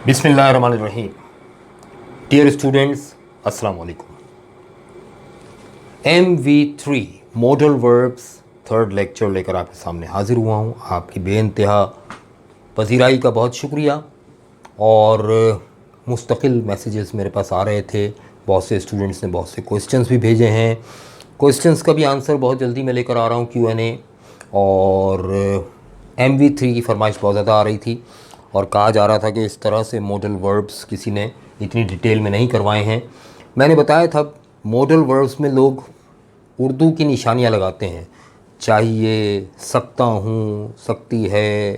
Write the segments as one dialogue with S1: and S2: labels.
S1: बिस्मिल्लाहिर्रहमानिर्रहीम। Dear students, अस्सलाम वालेकुम। MV3 modal verbs third lecture लेकर आपके सामने हाजिर हुआ हूँ। आपकी बेइंतहा पजीराई का बहुत शुक्रिया। और मुस्तकिल मैसेजेस मेरे पास आ रहे थे, बहुत से स्टूडेंट्स ने बहुत से क्वेश्चंस भी भेजे हैं। क्वेश्चंस का भी आंसर बहुत जल्दी मैं लेकर आ रहा हूँ, Q&A। और MV3 की फरमाइश बहुत ज़्यादा आ रही थी और कहा जा रहा था कि इस तरह से मॉडल वर्ब्स किसी ने इतनी डिटेल में नहीं करवाए हैं। मैंने बताया था मॉडल वर्ब्स में लोग उर्दू की निशानियां लगाते हैं, चाहिए, सकता हूँ, सकती है,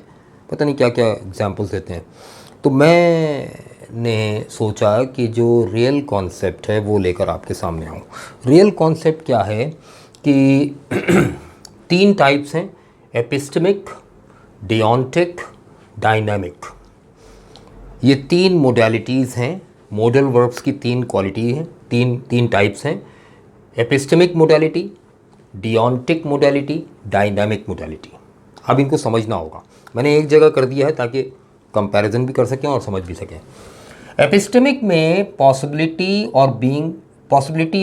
S1: पता नहीं क्या क्या एग्जांपल्स देते हैं। तो मैंने सोचा कि जो रियल कॉन्सेप्ट है वो लेकर आपके सामने आऊँ। रियल कॉन्सेप्ट क्या है कि 3 टाइप्स हैं, एपिस्टेमिक, डियोंटिक, डायनामिक। ये 3 मोडालिटीज़ हैं। मॉडल वर्ब्स की 3 क्वालिटी हैं, तीन टाइप्स हैं, epistemic modality, deontic modality, dynamic modality. अब इनको समझना होगा। मैंने एक जगह कर दिया है ताकि कंपैरिजन भी कर सकें और समझ भी सकें। एपिस्टेमिक में पॉसिबिलिटी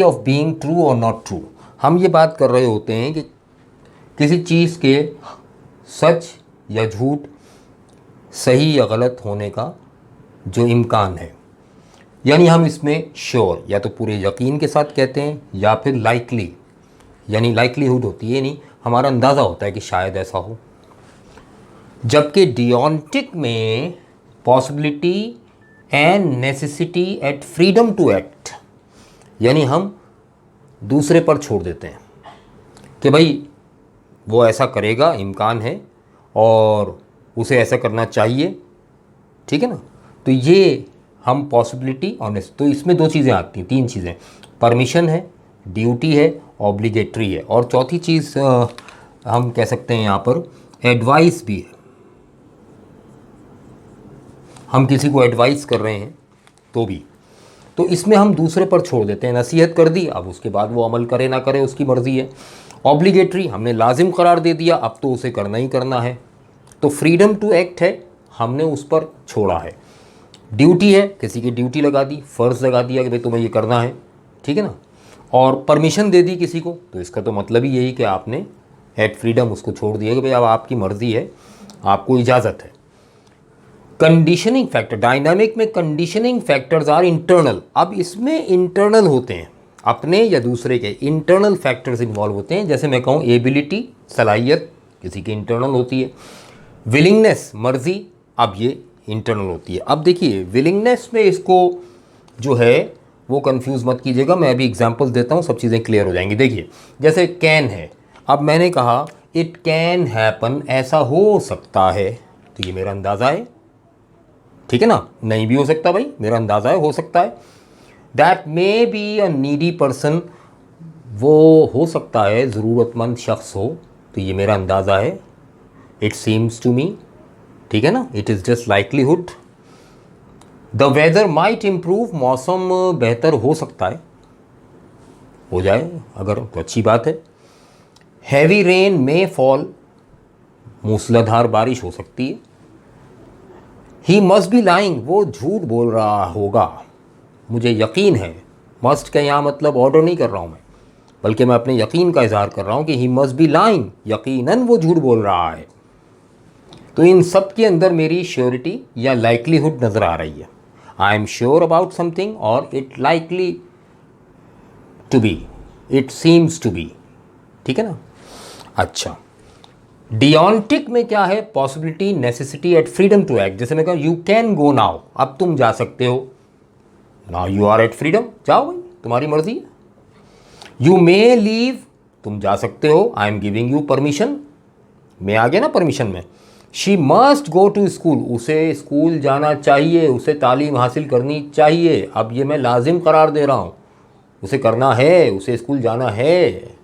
S1: ऑफ बीइंग ट्रू और नॉट ट्रू। हम ये बात कर रहे होते हैं कि किसी चीज़ के सच या झूठ, सही या गलत होने का जो इम्कान है, यानी हम इसमें श्योर या तो पूरे यकीन के साथ कहते हैं या फिर लाइकली, यानी लाइकलीहुड होती है, नहीं हमारा अंदाज़ा होता है कि शायद ऐसा हो। जबकि डियोंटिक में possibility and necessity at freedom to act, यानी हम दूसरे पर छोड़ देते हैं कि भाई वो ऐसा करेगा, इम्कान है और उसे ऐसा करना चाहिए, ठीक है ना। तो ये हम पॉसिबिलिटी और तो इसमें 2 चीज़ें आती हैं, 3 चीज़ें, परमिशन है, ड्यूटी है, ऑब्लिगेटरी है, और चौथी चीज़ हम कह सकते हैं यहाँ पर एडवाइस भी है। हम किसी को एडवाइस कर रहे हैं तो भी, तो इसमें हम दूसरे पर छोड़ देते हैं। नसीहत कर दी, अब उसके बाद वो अमल करे ना करे उसकी मर्ज़ी है। ऑब्लिगेटरी, हमने लाजिम करार दे दिया, अब तो उसे करना ही करना है। तो फ्रीडम टू एक्ट है, हमने उस पर छोड़ा है। ड्यूटी है, किसी की ड्यूटी लगा दी, फ़र्ज़ लगा दिया कि भाई तुम्हें ये करना है, ठीक है ना। और परमिशन दे दी किसी को, तो इसका तो मतलब ही यही कि आपने एट फ्रीडम उसको छोड़ दिया कि भाई अब आपकी मर्ज़ी है, आपको इजाज़त है। कंडीशनिंग फैक्टर, डायनामिक में कंडीशनिंग फैक्टर्स आर इंटरनल। अब इसमें इंटरनल होते हैं, अपने या दूसरे के इंटरनल फैक्टर्स इन्वॉल्व होते हैं। जैसे मैं कहूँ एबिलिटी, सलाहियत किसी की इंटरनल होती है। विलिंगनेस, मर्ज़ी, अब ये इंटरनल होती है। अब देखिए विलिंगनेस में इसको जो है वो कंफ्यूज मत कीजिएगा, मैं अभी एग्जांपल्स देता हूँ, सब चीज़ें क्लियर हो जाएंगी। देखिए जैसे कैन है, अब मैंने कहा इट कैन हैपन, ऐसा हो सकता है, तो ये मेरा अंदाज़ा है, ठीक है ना। नहीं भी हो सकता भाई, मेरा अंदाज़ा है, हो सकता है। That may be a needy person, वो हो सकता है ज़रूरतमंद शख्स हो, तो ये मेरा अंदाज़ा है, इट सीम्स टू मी, ठीक है ना, it is just likelihood. The weather might improve, मौसम बेहतर हो सकता है, हो जाए अगर तो अच्छी बात है। हैवी रेन मे फॉल, मूसलाधार बारिश हो सकती है। ही मस्ट बी लाइंग, वो झूठ बोल रहा होगा, मुझे यकीन है। मस्ट का यहाँ मतलब ऑर्डर नहीं कर रहा हूँ मैं, बल्कि मैं अपने यकीन का इजहार कर रहा हूँ कि ही मस्ट बी लाइंग, यकीनन वो झूठ बोल रहा है। तो इन सब के अंदर मेरी श्योरिटी या लाइकलीहुड नज़र आ रही है। I am sure about something और it likely to be, it seems to be, ठीक है ना। अच्छा, डियोंटिक में क्या है, possibility, necessity at freedom to act. जैसे मैं कहूँ यू कैन गो नाउ, अब तुम जा सकते हो, now you are at freedom, जाओ भाई, तुम्हारी मर्जी है। यू मे लीव, तुम जा सकते हो, I am giving you permission, मैं आ गया ना परमिशन में। She must go to school, उसे स्कूल जाना चाहिए, उसे तालीम हासिल करनी चाहिए, अब ये मैं लाजिम करार दे रहा हूँ, उसे करना है, उसे स्कूल जाना है।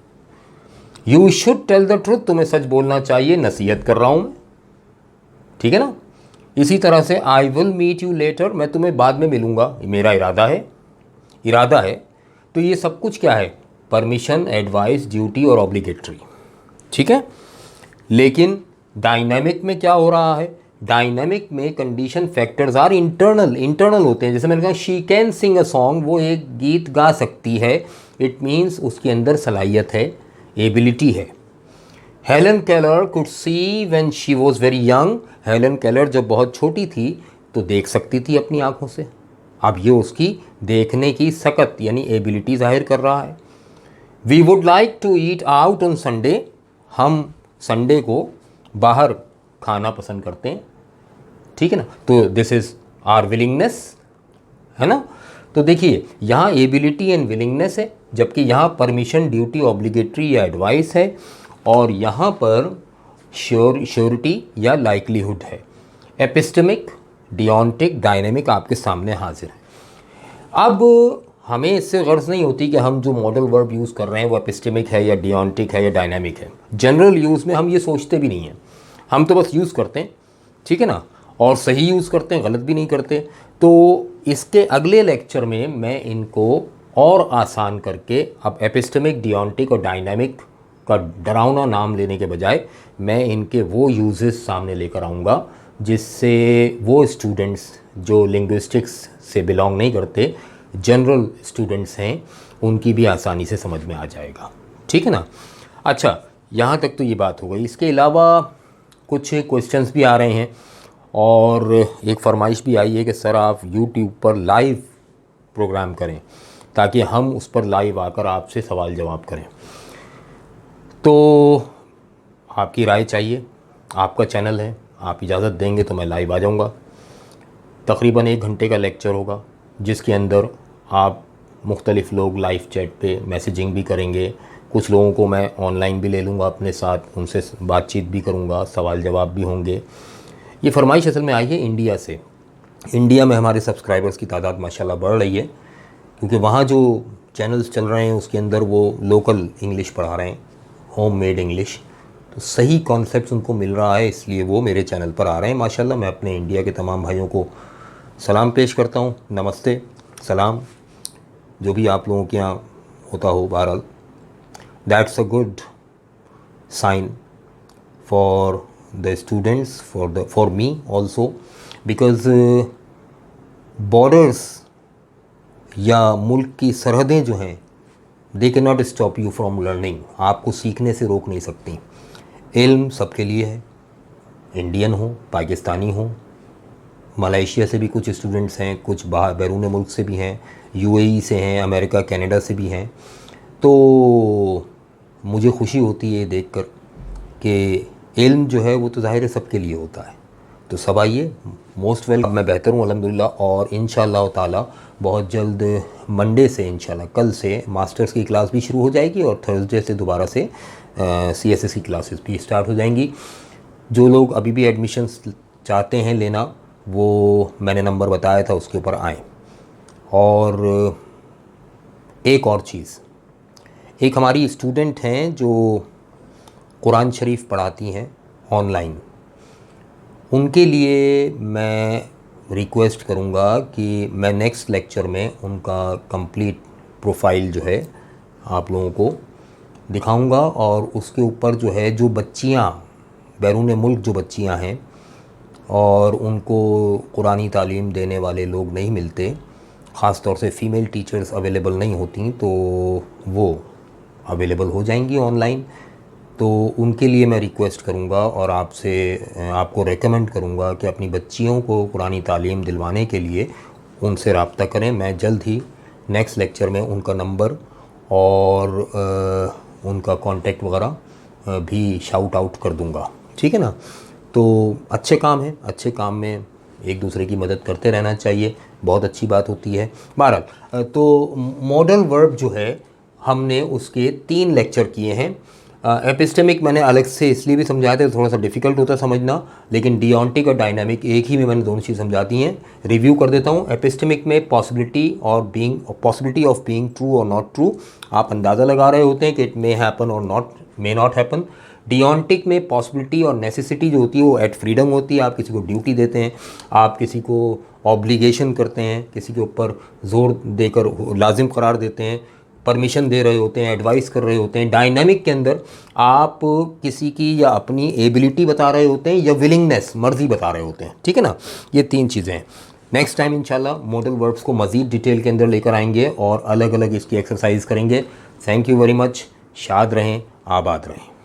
S1: You should tell the truth, तुम्हें सच बोलना चाहिए, नसीहत कर रहा हूँ मैं, ठीक है ना। इसी तरह से I will meet you later, मैं तुम्हें बाद में मिलूँगा, मेरा इरादा है। तो ये सब कुछ क्या है, परमिशन, एडवाइस, ड्यूटी और ऑब्लिगेटरी, ठीक है। लेकिन डायनामिक में क्या हो रहा है, डायनामिक में कंडीशन फैक्टर्स आर इंटरनल होते हैं। जैसे मैंने कहा she can sing a song, वो एक गीत गा सकती है, इट मीन्स उसके अंदर सलाहियत है, एबिलिटी है। Helen Keller could see when she was very young, Helen Keller जब बहुत छोटी थी तो देख सकती थी अपनी आंखों से। अब ये उसकी देखने की सकत यानी एबिलिटी जाहिर कर रहा है। We would like to eat out on Sunday, हम संडे को बाहर खाना पसंद करते हैं, ठीक है ना। तो दिस इज़ आर विलिंगनेस, है ना। तो देखिए यहाँ एबिलिटी एंड विलिंगनेस है, जबकि यहाँ परमिशन, ड्यूटी, ऑब्लिगेटरी या एडवाइस है, और यहाँ पर श्योरिटी या लाइकलीहुड है। एपिस्टेमिक, डियोंटिक, डायनेमिक आपके सामने हाजिर है। अब हमें इससे गर्ज नहीं होती कि हम जो मॉडल वर्ब यूज़ कर रहे हैं वो एपिस्टेमिक है या डियोंटिक है या डायनेमिक है। जनरल यूज़ में हम ये सोचते भी नहीं हैं, हम तो बस यूज़ करते हैं, ठीक है ना, और सही यूज़ करते हैं, गलत भी नहीं करते। तो इसके अगले लेक्चर में मैं इनको और आसान करके, अब एपिस्टेमिक, डियोंटिक और डायनामिक का डरावना नाम लेने के बजाय मैं इनके वो यूजेस सामने लेकर आऊँगा जिससे वो स्टूडेंट्स जो लिंग्विस्टिक्स से बिलोंग नहीं करते, जनरल स्टूडेंट्स हैं, उनकी भी आसानी से समझ में आ जाएगा, ठीक है ना। अच्छा, यहाँ तक तो ये बात हो गई। इसके अलावा कुछ क्वेश्चंस भी आ रहे हैं और एक फरमाइश भी आई है कि सर आप YouTube पर लाइव प्रोग्राम करें ताकि हम उस पर लाइव आकर आपसे सवाल जवाब करें। तो आपकी राय चाहिए, आपका चैनल है, आप इजाज़त देंगे तो मैं लाइव आ जाऊँगा। तकरीबन 1 घंटे का लेक्चर होगा जिसके अंदर आप मुख्तलिफ़ लोग लाइव चैट पे मैसेजिंग भी करेंगे, कुछ लोगों को मैं ऑनलाइन भी ले लूँगा अपने साथ, उनसे बातचीत भी करूँगा, सवाल जवाब भी होंगे। ये फरमाइश असल में आई है इंडिया से। इंडिया में हमारे सब्सक्राइबर्स की तादाद माशाल्लाह बढ़ रही है क्योंकि वहाँ जो चैनल्स चल रहे हैं उसके अंदर वो लोकल इंग्लिश पढ़ा रहे हैं, होम मेड इंग्लिश, तो सही कॉन्सेप्ट उनको मिल रहा है, इसलिए वो मेरे चैनल पर आ रहे हैं माशाल्लाह। मैं अपने इंडिया के तमाम भाइयों को सलाम पेश करता हूँ, नमस्ते, सलाम, जो भी आप लोगों के यहाँ होता हो। बहरहाल that's a good sign for the students, for me also, because borders या मुल्क की सरहदें जो हैं they can not stop you from learning, आपको सीखने से रोक नहीं सकती। इल्म सबके लिए है, इंडियन हो, पाकिस्तानी हो, मलेशिया से भी कुछ स्टूडेंट्स हैं, कुछ बाहर बैरून मुल्क से भी हैं, UAE से हैं, अमेरिका कनाडा से भी हैं। तो मुझे खुशी होती है देखकर कि इल्म जो है वो तो ज़ाहिर है सबके लिए होता है। तो सब आइए, मोस्ट वेलकम। मैं बेहतर हूँ अल्हम्दुलिल्लाह, और इंशाअल्लाह ताला बहुत जल्द मंडे से, इंशाअल्लाह कल से मास्टर्स की क्लास भी शुरू हो जाएगी और थर्सडे से दोबारा से CSS की क्लासेस भी स्टार्ट हो जाएंगी। जो लोग अभी भी एडमिशन्स चाहते हैं लेना, वो मैंने नंबर बताया था उसके ऊपर आएँ। और एक और चीज़, एक हमारी स्टूडेंट हैं जो कुरान शरीफ पढ़ाती हैं ऑनलाइन, उनके लिए मैं रिक्वेस्ट करूँगा कि मैं नेक्स्ट लेक्चर में उनका कंप्लीट प्रोफाइल जो है आप लोगों को दिखाऊंगा, और उसके ऊपर जो है जो बच्चियाँ बैरून मुल्क जो बच्चियाँ हैं और उनको कुरानी तालीम देने वाले लोग नहीं मिलते, ख़ास तौर से फ़ीमेल टीचर्स अवेलेबल नहीं होती, तो वो अवेलेबल हो जाएंगी ऑनलाइन। तो उनके लिए मैं रिक्वेस्ट करूंगा और आपको रेकमेंड करूंगा कि अपनी बच्चियों को कुरानी तालीम दिलवाने के लिए उनसे रब्ता करें। मैं जल्द ही नेक्स्ट लेक्चर में उनका नंबर और उनका कांटेक्ट वगैरह भी शाउट आउट कर दूंगा, ठीक है ना। तो अच्छे काम है, अच्छे काम में एक दूसरे की मदद करते रहना चाहिए, बहुत अच्छी बात होती है। बहरहाल तो मॉडल वर्ब जो है हमने उसके 3 लेक्चर किए हैं। एपिस्टेमिक मैंने अलग से इसलिए भी समझाया था, थोड़ा सा डिफ़िकल्ट होता समझना, लेकिन डियोंटिक और डायनामिक एक ही में मैंने दोनों चीज़ समझाती हैं। रिव्यू कर देता हूँ। एपिस्टेमिक में पॉसिबिलिटी ऑफ बीइंग ट्रू और नॉट ट्रू, आप अंदाज़ा लगा रहे होते हैं कि इट मे हैपन और मे नॉट हैपन। डियोंटिक में पॉसिबिलिटी और नेसेसिटी जो होती है वो एट फ्रीडम होती है, आप किसी को ड्यूटी देते हैं, आप किसी को ऑब्लिगेशन करते हैं, किसी के ऊपर ज़ोर देकर लाजिम करार देते हैं। परमिशन दे रहे होते हैं, एडवाइस कर रहे होते हैं। डायनामिक के अंदर आप किसी की या अपनी एबिलिटी बता रहे होते हैं या विलिंगनेस, मर्जी बता रहे होते हैं। ठीक है ना, ये 3 चीज़ें हैं। नेक्स्ट टाइम इंशाल्लाह मॉडल वर्ब्स को मज़ीद डिटेल के अंदर लेकर आएंगे और अलग अलग इसकी एक्सरसाइज करेंगे। Thank you very much. शाद रहें, आबाद रहें।